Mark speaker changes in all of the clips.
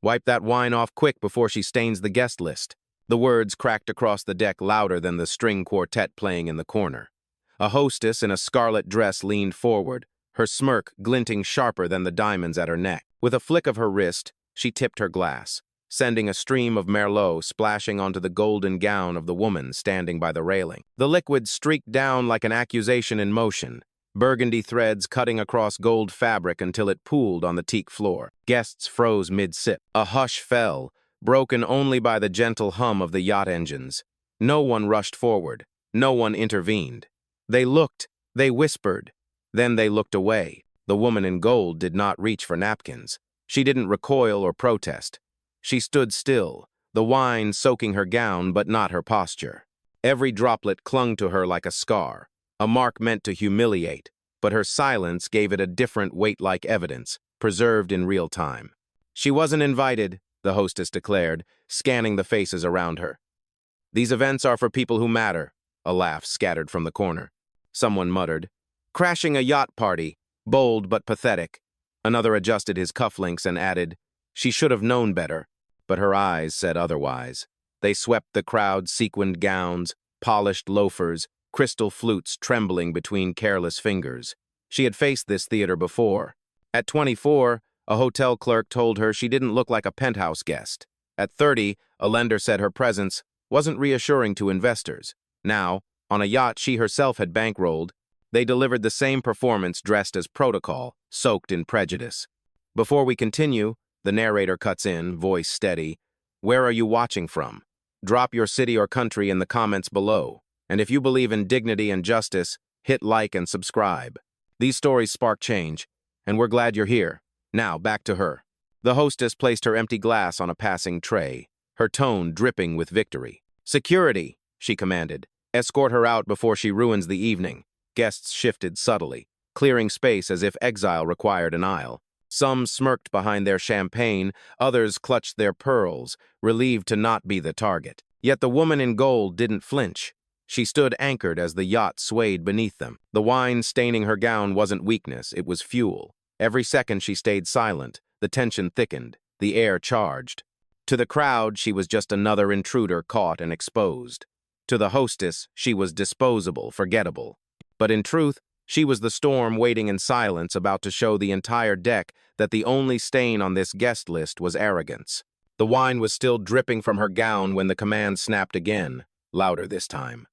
Speaker 1: Wipe that wine off quick before she stains the guest list. The words cracked across the deck louder than the string quartet playing in the corner. A hostess in a scarlet dress leaned forward, her smirk glinting sharper than the diamonds at her neck. With a flick of her wrist, she tipped her glass, sending a stream of Merlot splashing onto the golden gown of the woman standing by the railing. The liquid streaked down like an accusation in motion, burgundy threads cutting across gold fabric until it pooled on the teak floor. Guests froze mid-sip. A hush fell, broken only by the gentle hum of the yacht engines. No one rushed forward. No one intervened. They looked, they whispered. Then they looked away. The woman in gold did not reach for napkins. She didn't recoil or protest. She stood still, the wine soaking her gown but not her posture. Every droplet clung to her like a scar, a mark meant to humiliate, but her silence gave it a different weight-like evidence, preserved in real time. She wasn't invited, the hostess declared, scanning the faces around her. These events are for people who matter, a laugh scattered from the corner. Someone muttered, crashing a yacht party, bold but pathetic. Another adjusted his cufflinks and added, she should have known better, but her eyes said otherwise. They swept the crowd's sequined gowns, polished loafers, crystal flutes trembling between careless fingers. She had faced this theater before. At 24, a hotel clerk told her she didn't look like a penthouse guest. At 30, a lender said her presence wasn't reassuring to investors. Now, on a yacht she herself had bankrolled, they delivered the same performance dressed as protocol, soaked in prejudice. Before we continue, the narrator cuts in, voice steady. Where are you watching from? Drop your city or country in the comments below. And if you believe in dignity and justice, hit like and subscribe. These stories spark change, and we're glad you're here. Now, back to her. The hostess placed her empty glass on a passing tray, her tone dripping with victory. Security, she commanded. Escort her out before she ruins the evening. Guests shifted subtly, clearing space as if exile required an aisle. Some smirked behind their champagne, others clutched their pearls, relieved to not be the target. Yet the woman in gold didn't flinch. She stood anchored as the yacht swayed beneath them. The wine staining her gown wasn't weakness, it was fuel. Every second she stayed silent, the tension thickened, the air charged. To the crowd, she was just another intruder caught and exposed. To the hostess, she was disposable, forgettable. But in truth, she was the storm waiting in silence, about to show the entire deck that the only stain on this guest list was arrogance. The wine was still dripping from her gown when the command snapped again, louder this time.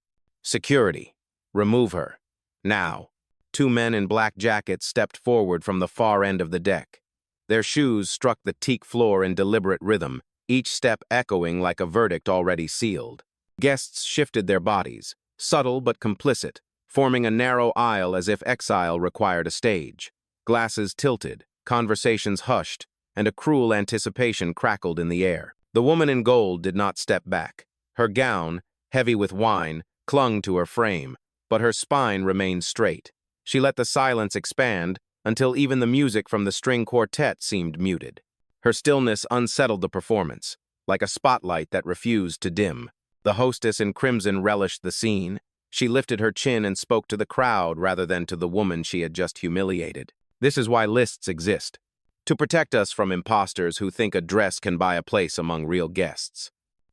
Speaker 1: Security. Remove her. Now. Two men in black jackets stepped forward from the far end of the deck. Their shoes struck the teak floor in deliberate rhythm, each step echoing like a verdict already sealed. Guests shifted their bodies, subtle but complicit, forming a narrow aisle as if exile required a stage. Glasses tilted, conversations hushed, and a cruel anticipation crackled in the air. The woman in gold did not step back. Her gown, heavy with wine, clung to her frame, but her spine remained straight. She let the silence expand until even the music from the string quartet seemed muted. Her stillness unsettled the performance, like a spotlight that refused to dim. The hostess in crimson relished the scene. She lifted her chin and spoke to the crowd rather than to the woman she had just humiliated. This is why lists exist. To protect us from imposters who think a dress can buy a place among real guests.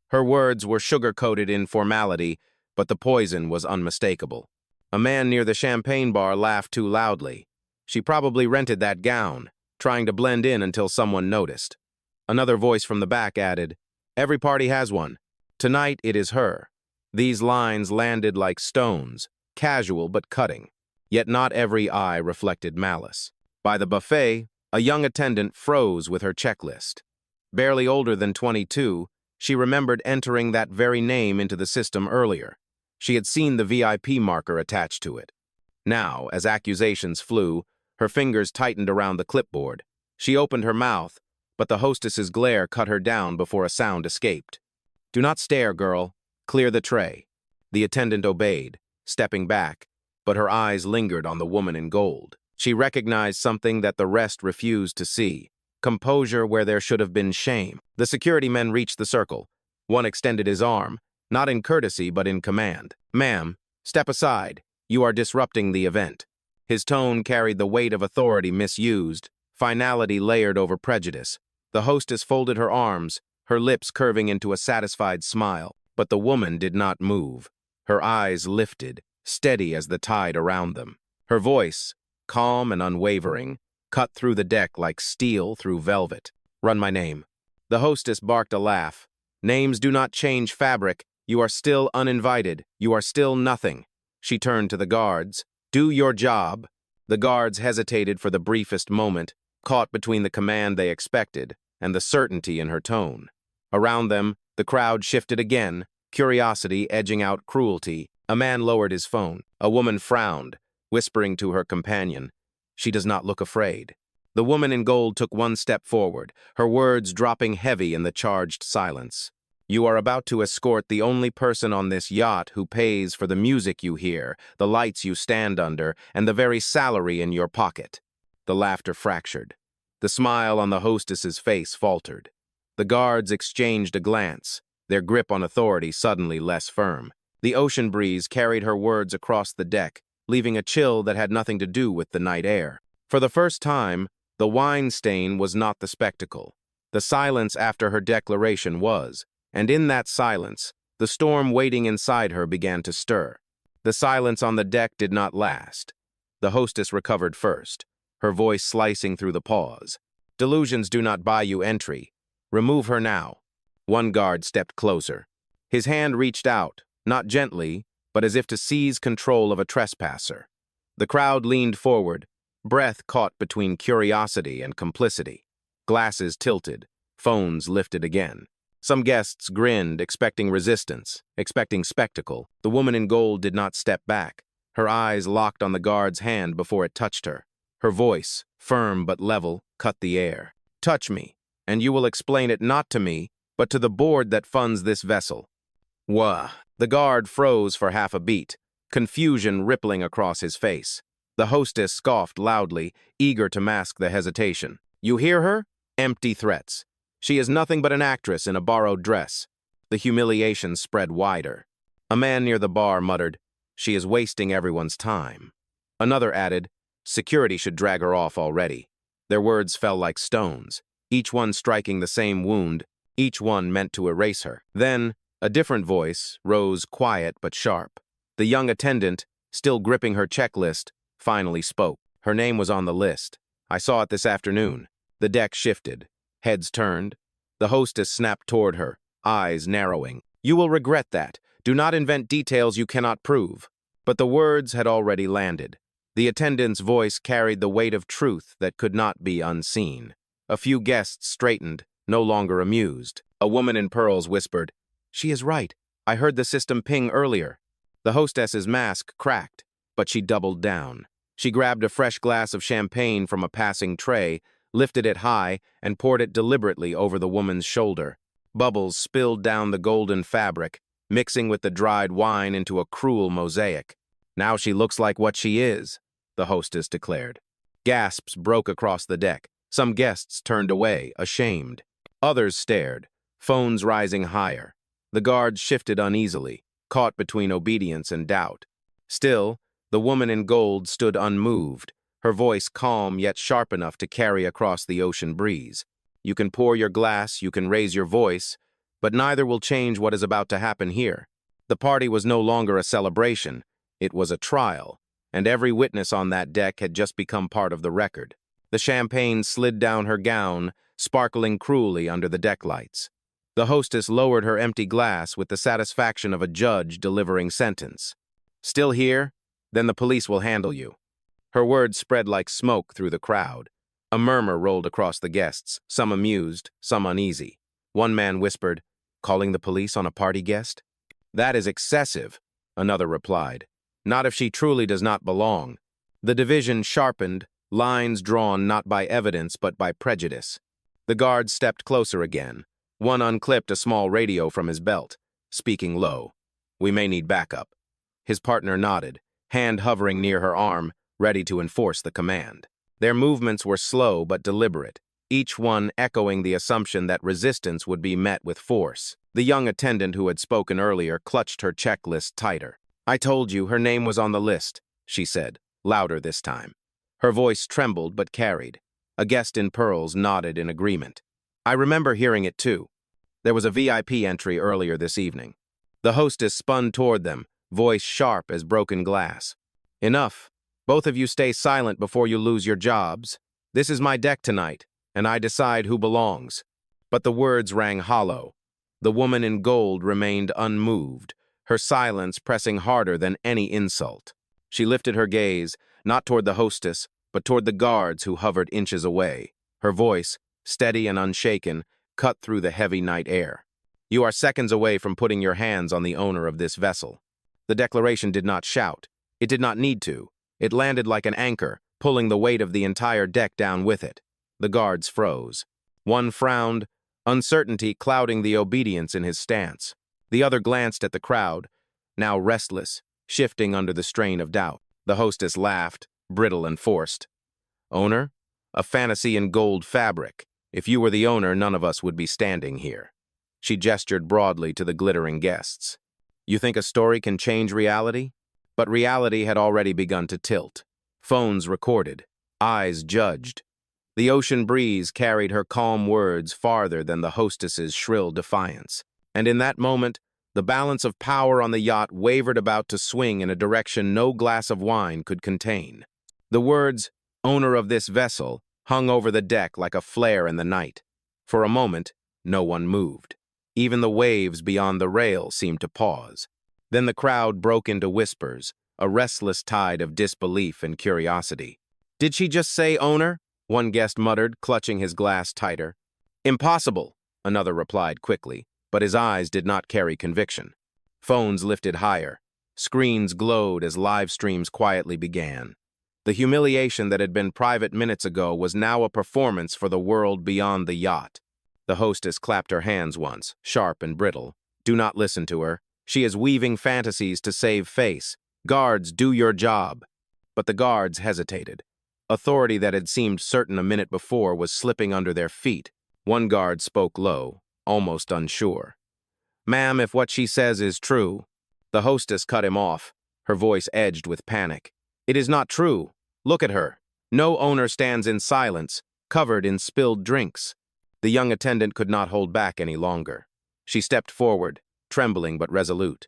Speaker 1: Her words were sugar-coated in formality, but the poison was unmistakable. A man near the champagne bar laughed too loudly. She probably rented that gown, trying to blend in until someone noticed. Another voice from the back added, every party has one. Tonight it is her. These lines landed like stones, casual but cutting. Yet not every eye reflected malice. By the buffet, a young attendant froze with her checklist. Barely older than 22, she remembered entering that very name into the system earlier. She had seen the VIP marker attached to it. Now, as accusations flew, her fingers tightened around the clipboard. She opened her mouth, but the hostess's glare cut her down before a sound escaped. Do not stare, girl. Clear the tray. The attendant obeyed, stepping back, but her eyes lingered on the woman in gold. She recognized something that the rest refused to see. Composure where there should have been shame. The security men reached the circle. One extended his arm, not in courtesy but in command. Ma'am, step aside. You are disrupting the event. His tone carried the weight of authority misused, finality layered over prejudice. The hostess folded her arms, her lips curving into a satisfied smile, but the woman did not move. Her eyes lifted, steady as the tide around them. Her voice, calm and unwavering, cut through the deck like steel through velvet. "Run my name." The hostess barked a laugh. "Names do not change fabric. You are still uninvited. You are still nothing." She turned to the guards. "Do your job." The guards hesitated for the briefest moment, caught between the command they expected and the certainty in her tone. Around them, the crowd shifted again, curiosity edging out cruelty. A man lowered his phone. A woman frowned, whispering to her companion, "She does not look afraid." The woman in gold took one step forward, her words dropping heavy in the charged silence. "You are about to escort the only person on this yacht who pays for the music you hear, the lights you stand under, and the very salary in your pocket." The laughter fractured. The smile on the hostess's face faltered. The guards exchanged a glance, their grip on authority suddenly less firm. The ocean breeze carried her words across the deck, leaving a chill that had nothing to do with the night air. For the first time, the wine stain was not the spectacle. The silence after her declaration was, and in that silence, the storm waiting inside her began to stir. The silence on the deck did not last. The hostess recovered first, her voice slicing through the pause. "Delusions do not buy you entry. Remove her now." One guard stepped closer. His hand reached out, not gently, but as if to seize control of a trespasser. The crowd leaned forward, breath caught between curiosity and complicity. Glasses tilted, phones lifted again. Some guests grinned, expecting resistance, expecting spectacle. The woman in gold did not step back. Her eyes locked on the guard's hand before it touched her. Her voice, firm but level, cut the air. "Touch me, and you will explain it not to me, but to the board that funds this vessel." "Wah." The guard froze for half a beat, confusion rippling across his face. The hostess scoffed loudly, eager to mask the hesitation. "You hear her? Empty threats. She is nothing but an actress in a borrowed dress." The humiliation spread wider. A man near the bar muttered, "She is wasting everyone's time." Another added, "Security should drag her off already." Their words fell like stones, each one striking the same wound, each one meant to erase her. Then, a different voice rose, quiet but sharp. The young attendant, still gripping her checklist, finally spoke. Her name was on the list. "I saw it this afternoon." The deck shifted. Heads turned. The hostess snapped toward her, eyes narrowing. "You will regret that. Do not invent details you cannot prove." But the words had already landed. The attendant's voice carried the weight of truth that could not be unseen. A few guests straightened, no longer amused. A woman in pearls whispered, "She is right. I heard the system ping earlier." The hostess's mask cracked, but she doubled down. She grabbed a fresh glass of champagne from a passing tray, lifted it high, and poured it deliberately over the woman's shoulder. Bubbles spilled down the golden fabric, mixing with the dried wine into a cruel mosaic. "Now she looks like what she is," the hostess declared. Gasps broke across the deck. Some guests turned away, ashamed. Others stared, phones rising higher. The guards shifted uneasily, caught between obedience and doubt. Still, the woman in gold stood unmoved, her voice calm yet sharp enough to carry across the ocean breeze. "You can pour your glass, you can raise your voice, but neither will change what is about to happen here." The party was no longer a celebration, it was a trial, and every witness on that deck had just become part of the record. The champagne slid down her gown, sparkling cruelly under the deck lights. The hostess lowered her empty glass with the satisfaction of a judge delivering sentence. "Still here? Then the police will handle you." Her words spread like smoke through the crowd. A murmur rolled across the guests, some amused, some uneasy. One man whispered, "Calling the police on a party guest?" "That is excessive," another replied. "Not if she truly does not belong." The division sharpened, lines drawn not by evidence but by prejudice. The guard stepped closer again. One unclipped a small radio from his belt, speaking low. "We may need backup." His partner nodded, hand hovering near her arm, ready to enforce the command. Their movements were slow but deliberate, each one echoing the assumption that resistance would be met with force. The young attendant who had spoken earlier clutched her checklist tighter. "I told you her name was on the list," she said, louder this time. Her voice trembled but carried. A guest in pearls nodded in agreement. I remember hearing it too. There was a VIP entry earlier this evening. The hostess spun toward them, voice sharp as broken glass. Enough. Both of you stay silent before you lose your jobs. This is my deck tonight, and I decide who belongs. But the words rang hollow. The woman in gold remained unmoved, her silence pressing harder than any insult. She lifted her gaze, not toward the hostess, but toward the guards who hovered inches away. Her voice, steady and unshaken, cut through the heavy night air. You are seconds away from putting your hands on the owner of this vessel. The declaration did not shout. It did not need to. It landed like an anchor, pulling the weight of the entire deck down with it. The guards froze. One frowned, uncertainty clouding the obedience in his stance. The other glanced at the crowd, now restless, shifting under the strain of doubt. The hostess laughed, brittle and forced. Owner? A fantasy in gold fabric. If you were the owner, none of us would be standing here. She gestured broadly to the glittering guests. You think a story can change reality? But reality had already begun to tilt. Phones recorded. Eyes judged. The ocean breeze carried her calm words farther than the hostess's shrill defiance. And in that moment, the balance of power on the yacht wavered about to swing in a direction no glass of wine could contain. The words, owner of this vessel, hung over the deck like a flare in the night. For a moment, no one moved. Even the waves beyond the rail seemed to pause. Then the crowd broke into whispers, a restless tide of disbelief and curiosity. Did she just say owner? One guest muttered, clutching his glass tighter. Impossible, another replied quickly, but his eyes did not carry conviction. Phones lifted higher. Screens glowed as live streams quietly began. The humiliation that had been private minutes ago was now a performance for the world beyond the yacht. The hostess clapped her hands once, sharp and brittle. Do not listen to her. She is weaving fantasies to save face. Guards, do your job. But the guards hesitated. Authority that had seemed certain a minute before was slipping under their feet. One guard spoke low, almost unsure. Ma'am, if what she says is true. The hostess cut him off, her voice edged with panic. It is not true. Look at her. No owner stands in silence, covered in spilled drinks. The young attendant could not hold back any longer. She stepped forward, trembling but resolute.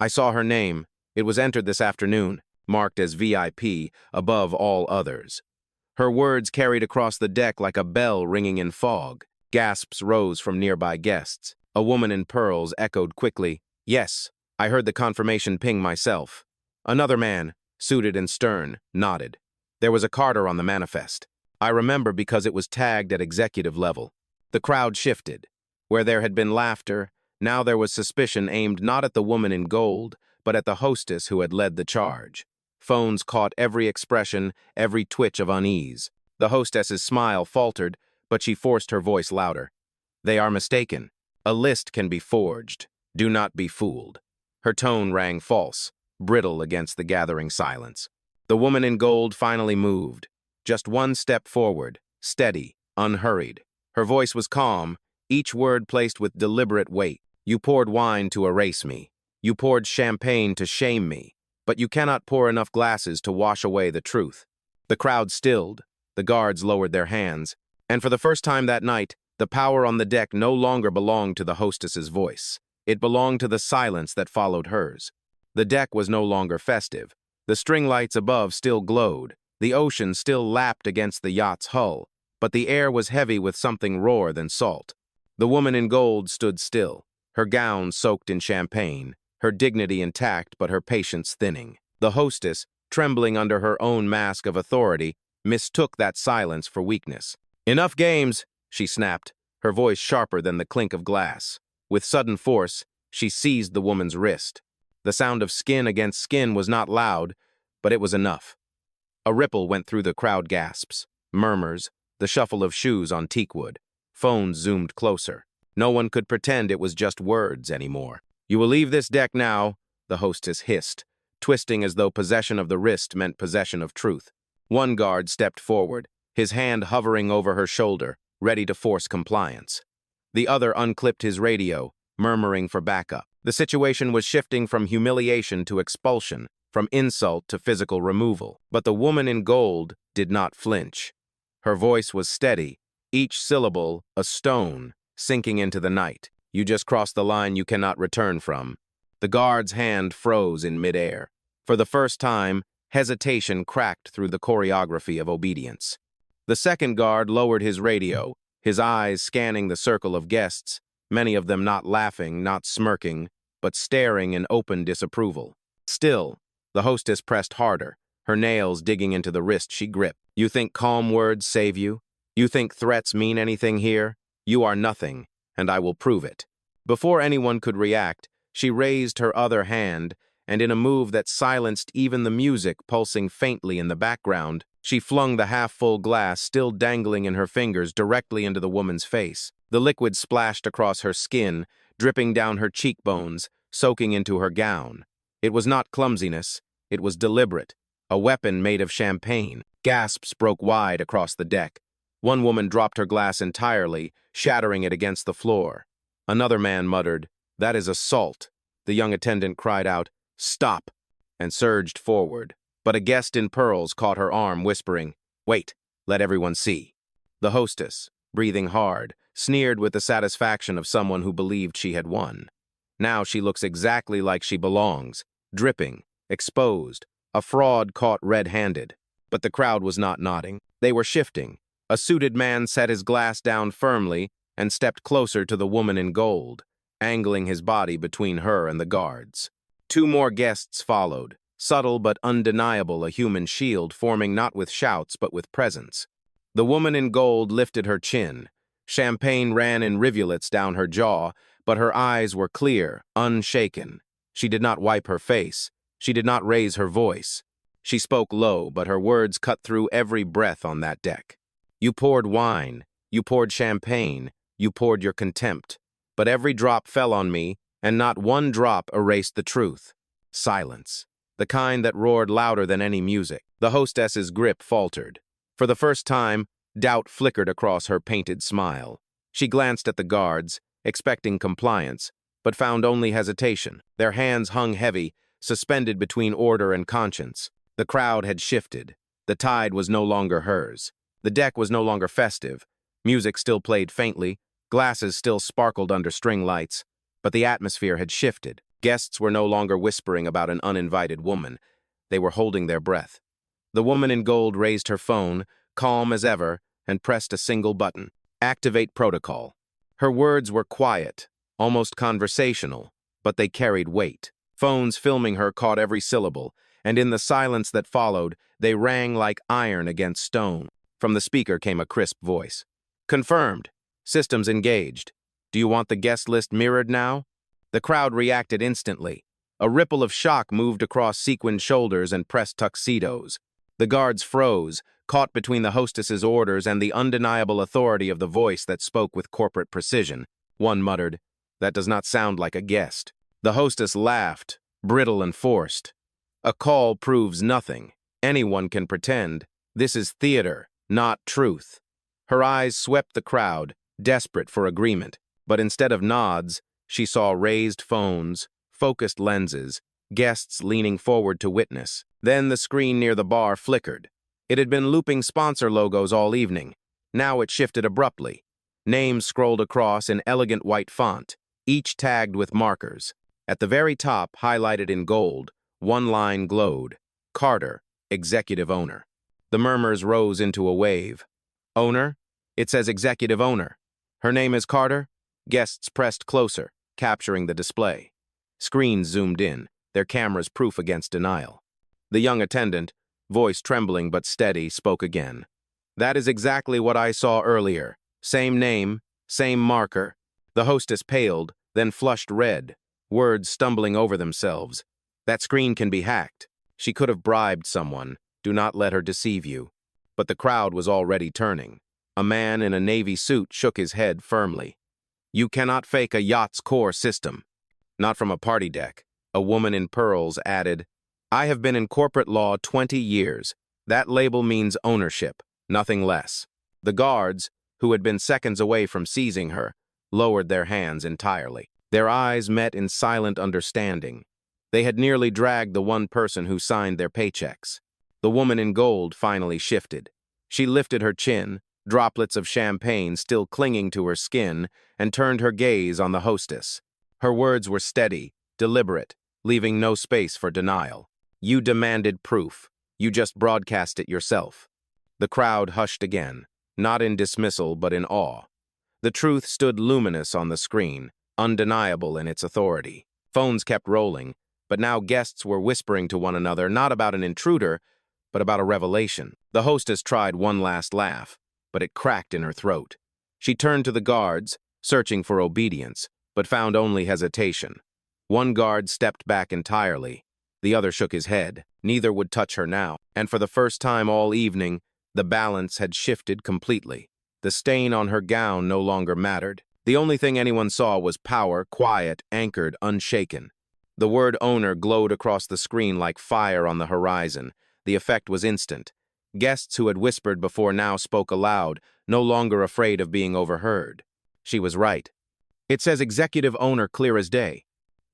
Speaker 1: I saw her name. It was entered this afternoon, marked as VIP, above all others. Her words carried across the deck like a bell ringing in fog. Gasps rose from nearby guests. A woman in pearls echoed quickly, Yes, I heard the confirmation ping myself. Another man, suited and stern, nodded. There was a Carter on the manifest. I remember because it was tagged at executive level. The crowd shifted. Where there had been laughter, now there was suspicion aimed not at the woman in gold, but at the hostess who had led the charge. Phones caught every expression, every twitch of unease. The hostess's smile faltered, but she forced her voice louder. They are mistaken. A list can be forged. Do not be fooled. Her tone rang false, brittle against the gathering silence. The woman in gold finally moved. Just one step forward, steady, unhurried. Her voice was calm, each word placed with deliberate weight. You poured wine to erase me. You poured champagne to shame me. But you cannot pour enough glasses to wash away the truth. The crowd stilled. The guards lowered their hands. And for the first time that night, the power on the deck no longer belonged to the hostess's voice. It belonged to the silence that followed hers. The deck was no longer festive. The string lights above still glowed. The ocean still lapped against the yacht's hull. But the air was heavy with something rawer than salt. The woman in gold stood still, her gown soaked in champagne, her dignity intact but her patience thinning. The hostess, trembling under her own mask of authority, mistook that silence for weakness. Enough games, she snapped, her voice sharper than the clink of glass. With sudden force, she seized the woman's wrist. The sound of skin against skin was not loud, but it was enough. A ripple went through the crowd gasps, murmurs, the shuffle of shoes on teakwood. Phones zoomed closer. No one could pretend it was just words anymore. You will leave this deck now, the hostess hissed, twisting as though possession of the wrist meant possession of truth. One guard stepped forward, his hand hovering over her shoulder, ready to force compliance. The other unclipped his radio, murmuring for backup. The situation was shifting from humiliation to expulsion, from insult to physical removal. But the woman in gold did not flinch. Her voice was steady, each syllable a stone sinking into the night. You just crossed the line you cannot return from. The guard's hand froze in midair. For the first time, hesitation cracked through the choreography of obedience. The second guard lowered his radio, his eyes scanning the circle of guests, many of them not laughing, not smirking, but staring in open disapproval. Still, the hostess pressed harder, her nails digging into the wrist she gripped. You think calm words save you? You think threats mean anything here? You are nothing, and I will prove it. Before anyone could react, she raised her other hand, and in a move that silenced even the music pulsing faintly in the background, she flung the half-full glass still dangling in her fingers directly into the woman's face. The liquid splashed across her skin, dripping down her cheekbones, soaking into her gown. It was not clumsiness, it was deliberate, a weapon made of champagne. Gasps broke wide across the deck. One woman dropped her glass entirely, shattering it against the floor. Another man muttered, "That is assault." The young attendant cried out, "Stop," and surged forward. But a guest in pearls caught her arm, whispering, "Wait, let everyone see." The hostess, breathing hard, sneered with the satisfaction of someone who believed she had won. Now she looks exactly like she belongs, dripping, exposed, a fraud caught red-handed. But the crowd was not nodding. They were shifting. A suited man set his glass down firmly and stepped closer to the woman in gold, angling his body between her and the guards. Two more guests followed, subtle but undeniable, a human shield forming not with shouts but with presence. The woman in gold lifted her chin. Champagne ran in rivulets down her jaw, but her eyes were clear, unshaken. She did not wipe her face. She did not raise her voice. She spoke low, but her words cut through every breath on that deck. You poured wine, you poured champagne, you poured your contempt. But every drop fell on me, and not one drop erased the truth. Silence. The kind that roared louder than any music. The hostess's grip faltered. For the first time, doubt flickered across her painted smile. She glanced at the guards, expecting compliance, but found only hesitation. Their hands hung heavy, suspended between order and conscience. The crowd had shifted. The tide was no longer hers. The deck was no longer festive. Music still played faintly. Glasses still sparkled under string lights. But the atmosphere had shifted. Guests were no longer whispering about an uninvited woman. They were holding their breath. The woman in gold raised her phone, calm as ever, and pressed a single button. Activate protocol. Her words were quiet, almost conversational, but they carried weight. Phones filming her caught every syllable, and in the silence that followed, they rang like iron against stone. From the speaker came a crisp voice. Confirmed. Systems engaged. Do you want the guest list mirrored now? The crowd reacted instantly. A ripple of shock moved across sequined shoulders and pressed tuxedos. The guards froze, caught between the hostess's orders and the undeniable authority of the voice that spoke with corporate precision. One muttered, "That does not sound like a guest." The hostess laughed, brittle and forced. A call proves nothing. Anyone can pretend. This is theater, not truth. Her eyes swept the crowd, desperate for agreement, but instead of nods, she saw raised phones, focused lenses, guests leaning forward to witness. Then the screen near the bar flickered. It had been looping sponsor logos all evening. Now it shifted abruptly. Names scrolled across in elegant white font, each tagged with markers. At the very top, highlighted in gold, one line glowed. Carter, executive owner. The murmurs rose into a wave. Owner? It says executive owner. Her name is Carter? Guests pressed closer, capturing the display. Screens zoomed in, their cameras proof against denial. The young attendant, voice trembling but steady, spoke again. That is exactly what I saw earlier. Same name, same marker. The hostess paled, then flushed red, words stumbling over themselves. That screen can be hacked. She could have bribed someone. Do not let her deceive you. But the crowd was already turning. A man in a navy suit shook his head firmly. You cannot fake a yacht's core system. Not from a party deck. A woman in pearls added, I have been in corporate law 20 years. That label means ownership, nothing less. The guards, who had been seconds away from seizing her, lowered their hands entirely. Their eyes met in silent understanding. They had nearly dragged the one person who signed their paychecks. The woman in gold finally shifted. She lifted her chin, droplets of champagne still clinging to her skin, and turned her gaze on the hostess. Her words were steady, deliberate, leaving no space for denial. "You demanded proof. You just broadcast it yourself." The crowd hushed again, not in dismissal but in awe. The truth stood luminous on the screen, undeniable in its authority. Phones kept rolling, but now guests were whispering to one another not about an intruder, but about a revelation. The hostess tried one last laugh, but it cracked in her throat. She turned to the guards, searching for obedience, but found only hesitation. One guard stepped back entirely. The other shook his head. Neither would touch her now, and for the first time all evening, the balance had shifted completely. The stain on her gown no longer mattered. The only thing anyone saw was power, quiet, anchored, unshaken. The word owner glowed across the screen like fire on the horizon. The effect was instant. Guests who had whispered before now spoke aloud, no longer afraid of being overheard. She was right. It says executive owner clear as day.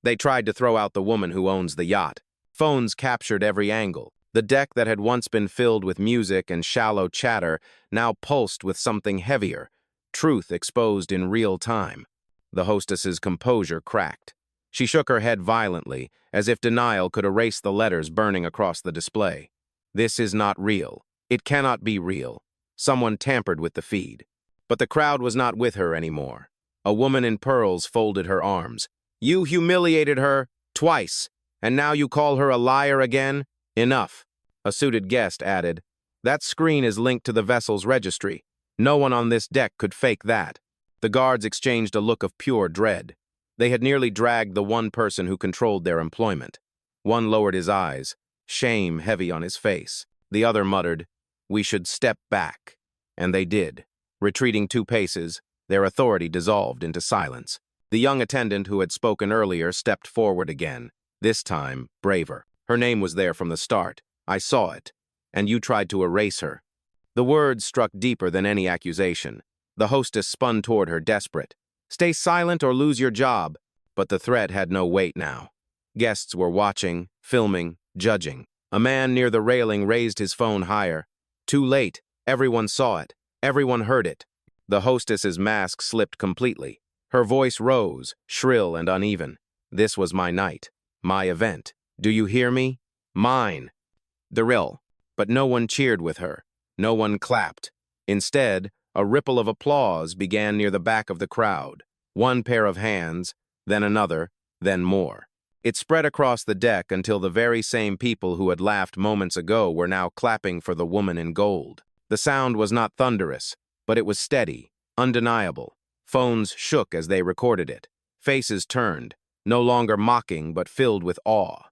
Speaker 1: They tried to throw out the woman who owns the yacht. Phones captured every angle. The deck that had once been filled with music and shallow chatter now pulsed with something heavier, truth exposed in real time. The hostess's composure cracked. She shook her head violently, as if denial could erase the letters burning across the display. "This is not real. It cannot be real. Someone tampered with the feed." But the crowd was not with her anymore. A woman in pearls folded her arms. "You humiliated her twice, and now you call her a liar again? Enough." A suited guest added, "That screen is linked to the vessel's registry. No one on this deck could fake that." The guards exchanged a look of pure dread. They had nearly dragged the one person who controlled their employment. One lowered his eyes, shame heavy on his face. The other muttered, "We should step back." And they did. Retreating 2 paces, their authority dissolved into silence. The young attendant who had spoken earlier stepped forward again, this time braver. "Her name was there from the start. I saw it. And you tried to erase her." The words struck deeper than any accusation. The hostess spun toward her, desperate. "Stay silent or lose your job." But the threat had no weight now. Guests were watching, filming, judging. A man near the railing raised his phone higher. Too late. Everyone saw it. Everyone heard it. The hostess's mask slipped completely. Her voice rose, shrill and uneven. "This was my night. My event. Do you hear me? Mine." Daryl. But no one cheered with her. No one clapped. Instead, a ripple of applause began near the back of the crowd. One pair of hands, then another, then more. It spread across the deck until the very same people who had laughed moments ago were now clapping for the woman in gold. The sound was not thunderous, but it was steady, undeniable. Phones shook as they recorded it. Faces turned, no longer mocking but filled with awe.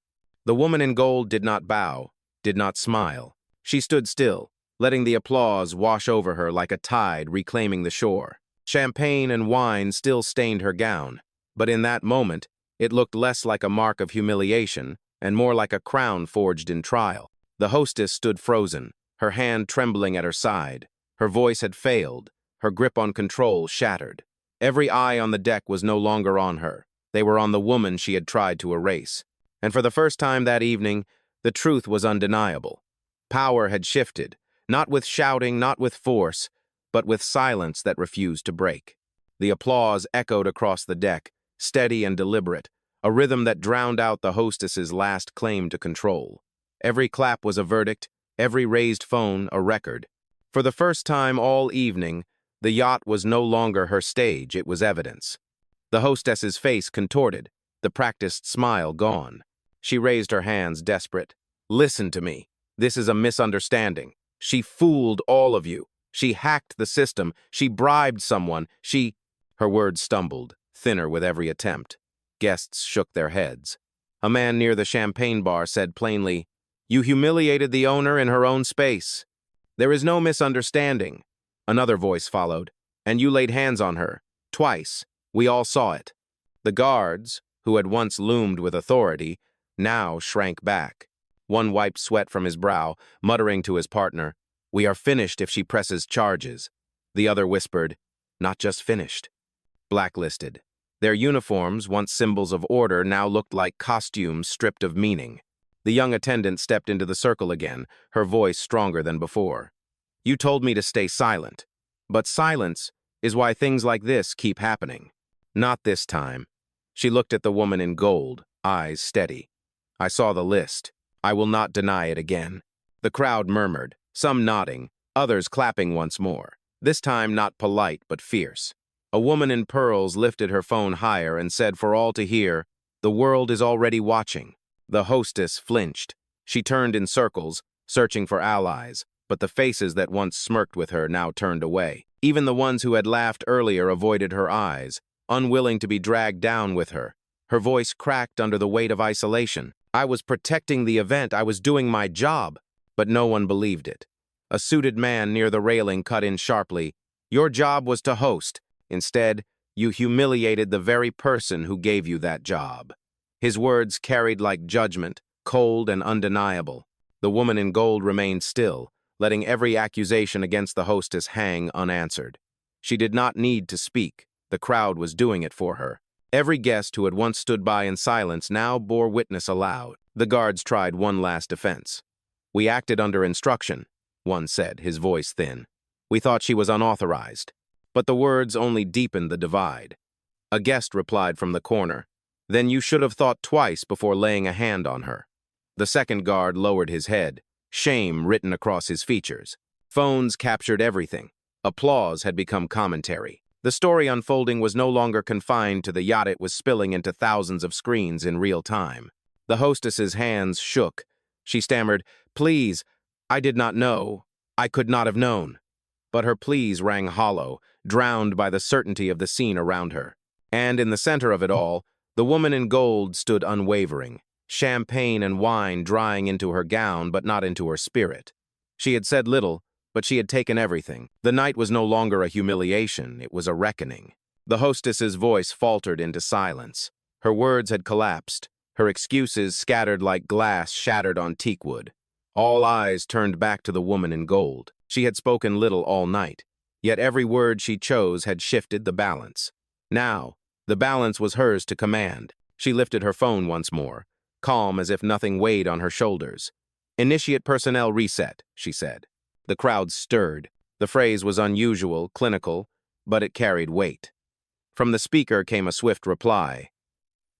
Speaker 1: The woman in gold did not bow, did not smile. She stood still, letting the applause wash over her like a tide reclaiming the shore. Champagne and wine still stained her gown, but in that moment, it looked less like a mark of humiliation and more like a crown forged in trial. The hostess stood frozen, her hand trembling at her side. Her voice had failed, her grip on control shattered. Every eye on the deck was no longer on her. They were on the woman she had tried to erase. And for the first time that evening, the truth was undeniable. Power had shifted, not with shouting, not with force, but with silence that refused to break. The applause echoed across the deck, steady and deliberate, a rhythm that drowned out the hostess's last claim to control. Every clap was a verdict, every raised phone a record. For the first time all evening, the yacht was no longer her stage, it was evidence. The hostess's face contorted, the practiced smile gone. She raised her hands, desperate. "Listen to me. This is a misunderstanding. She fooled all of you. She hacked the system. She bribed someone. Her words stumbled, thinner with every attempt. Guests shook their heads. A man near the champagne bar said plainly, "You humiliated the owner in her own space." "There is no misunderstanding." Another voice followed. "And you laid hands on her. Twice. We all saw it." The guards, who had once loomed with authority, now shrank back. One wiped sweat from his brow, muttering to his partner, "We are finished if she presses charges." The other whispered, "Not just finished. Blacklisted." Their uniforms, once symbols of order, now looked like costumes stripped of meaning. The young attendant stepped into the circle again, her voice stronger than before. "You told me to stay silent. But silence is why things like this keep happening. Not this time. She looked at the woman in gold, eyes steady. I saw the list. I will not deny it again. The crowd murmured, some nodding, others clapping once more. This time not polite, but fierce. A woman in pearls lifted her phone higher and said for all to hear, "The world is already watching." The hostess flinched. She turned in circles, searching for allies, but the faces that once smirked with her now turned away. Even the ones who had laughed earlier avoided her eyes, unwilling to be dragged down with her. Her voice cracked under the weight of isolation. I was protecting the event, I was doing my job, but no one believed it. A suited man near the railing cut in sharply. Your job was to host. Instead, you humiliated the very person who gave you that job. His words carried like judgment, cold and undeniable. The woman in gold remained still, letting every accusation against the hostess hang unanswered. She did not need to speak. The crowd was doing it for her. Every guest who had once stood by in silence now bore witness aloud. The guards tried one last defense. We acted under instruction, one said, his voice thin. We thought she was unauthorized. But the words only deepened the divide. A guest replied from the corner, "Then you should have thought twice before laying a hand on her." The second guard lowered his head, shame written across his features. Phones captured everything. Applause had become commentary. The story unfolding was no longer confined to the yacht, it was spilling into thousands of screens in real time. The hostess's hands shook. She stammered, "Please, I did not know. I could not have known." But her pleas rang hollow, drowned by the certainty of the scene around her. And in the center of it all, the woman in gold stood unwavering, champagne and wine drying into her gown but not into her spirit. She had said little, but she had taken everything. The night was no longer a humiliation, it was a reckoning. The hostess's voice faltered into silence. Her words had collapsed, her excuses scattered like glass shattered on teakwood. All eyes turned back to the woman in gold. She had spoken little all night, yet every word she chose had shifted the balance. Now, the balance was hers to command. She lifted her phone once more, calm as if nothing weighed on her shoulders. "Initiate personnel reset," she said. The crowd stirred. The phrase was unusual, clinical, but it carried weight. From the speaker came a swift reply.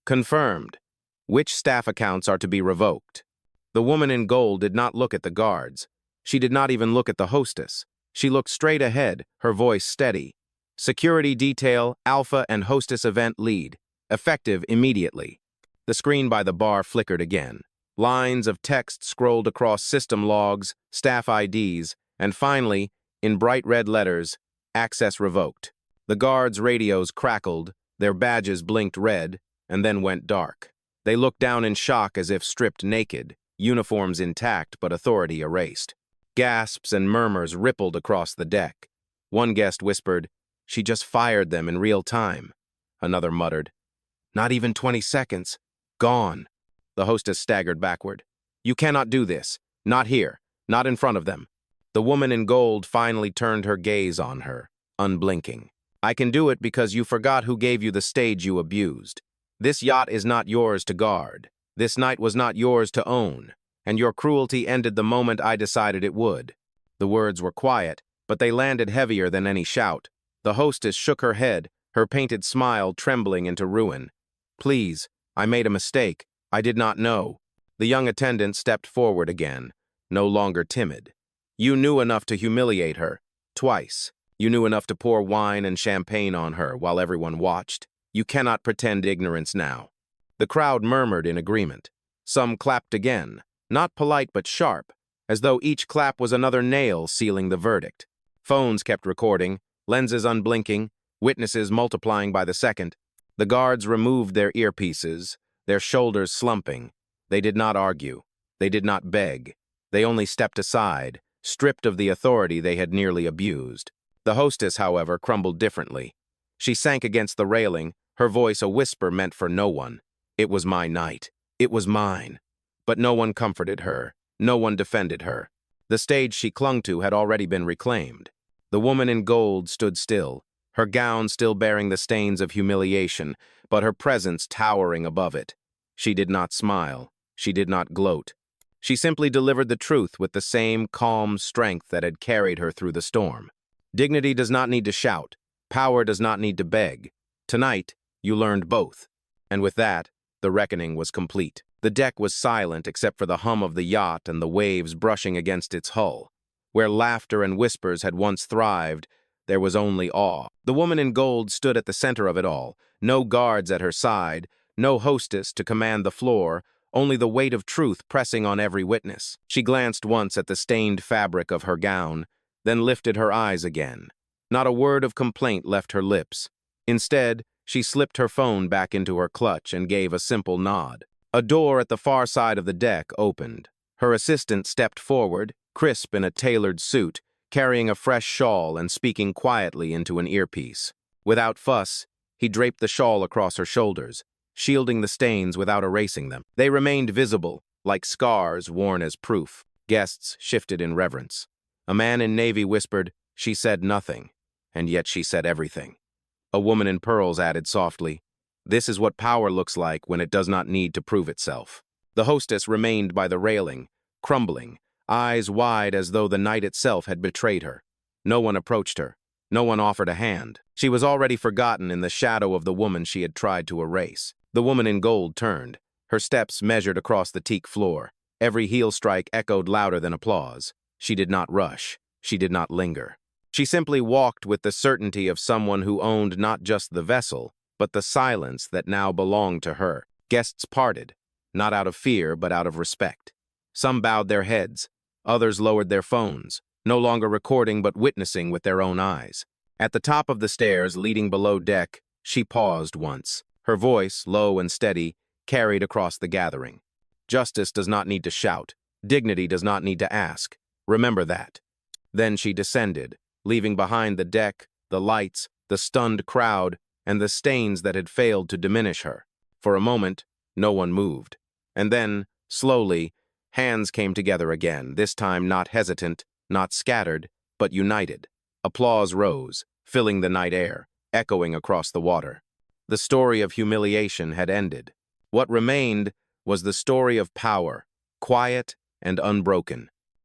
Speaker 1: "Confirmed. Which staff accounts are to be revoked?" The woman in gold did not look at the guards. She did not even look at the hostess. She looked straight ahead, her voice steady. "Security detail, Alpha and hostess event lead. Effective immediately." The screen by the bar flickered again. Lines of text scrolled across system logs, staff IDs, and finally, in bright red letters, "Access revoked." The guards' radios crackled, their badges blinked red, and then went dark. They looked down in shock as if stripped naked, uniforms intact but authority erased. Gasps and murmurs rippled across the deck. One guest whispered, "She just fired them in real time." Another muttered, "Not even 20 seconds. Gone." The hostess staggered backward. "You cannot do this. Not here. Not in front of them." The woman in gold finally turned her gaze on her, unblinking. "I can do it because you forgot who gave you the stage you abused. This yacht is not yours to guard. This night was not yours to own, and your cruelty ended the moment I decided it would." The words were quiet, but they landed heavier than any shout. The hostess shook her head, her painted smile trembling into ruin. "Please, I made a mistake. I did not know." The young attendant stepped forward again, no longer timid. "You knew enough to humiliate her. Twice. You knew enough to pour wine and champagne on her while everyone watched. You cannot pretend ignorance now." The crowd murmured in agreement. Some clapped again, not polite but sharp, as though each clap was another nail sealing the verdict. Phones kept recording, lenses unblinking, witnesses multiplying by the second. The guards removed their earpieces, their shoulders slumping. They did not argue. They did not beg. They only stepped aside, stripped of the authority they had nearly abused. The hostess, however, crumbled differently. She sank against the railing, her voice a whisper meant for no one. "It was my night. It was mine." But no one comforted her. No one defended her. The stage she clung to had already been reclaimed. The woman in gold stood still, her gown still bearing the stains of humiliation, but her presence towering above it. She did not smile. She did not gloat. She simply delivered the truth with the same calm strength that had carried her through the storm. Dignity does not need to shout. Power does not need to beg. Tonight, you learned both. And with that, the reckoning was complete. The deck was silent except for the hum of the yacht and the waves brushing against its hull. Where laughter and whispers had once thrived, there was only awe. The woman in gold stood at the center of it all, no guards at her side, no hostess to command the floor, only the weight of truth pressing on every witness. She glanced once at the stained fabric of her gown, then lifted her eyes again. Not a word of complaint left her lips. Instead, she slipped her phone back into her clutch and gave a simple nod. A door at the far side of the deck opened. Her assistant stepped forward, crisp in a tailored suit, carrying a fresh shawl and speaking quietly into an earpiece. Without fuss, he draped the shawl across her shoulders, shielding the stains without erasing them. They remained visible, like scars worn as proof. Guests shifted in reverence. A man in navy whispered, "She said nothing," and yet she said everything. A woman in pearls added softly, "This is what power looks like when it does not need to prove itself." The hostess remained by the railing, crumbling, eyes wide as though the night itself had betrayed her. No one approached her. No one offered a hand. She was already forgotten in the shadow of the woman she had tried to erase. The woman in gold turned. Her steps measured across the teak floor. Every heel strike echoed louder than applause. She did not rush. She did not linger. She simply walked with the certainty of someone who owned not just the vessel, but the silence that now belonged to her. Guests parted, not out of fear, but out of respect. Some bowed their heads. Others lowered their phones, no longer recording but witnessing with their own eyes. At the top of the stairs leading below deck, she paused once. Her voice, low and steady, carried across the gathering. Justice does not need to shout. Dignity does not need to ask. Remember that. Then she descended, leaving behind the deck, the lights, the stunned crowd, and the stains that had failed to diminish her. For a moment, no one moved. And then, slowly, hands came together again, this time not hesitant, not scattered, but united. Applause rose, filling the night air, echoing across the water. The story of humiliation had ended. What remained was the story of power, quiet and unbroken.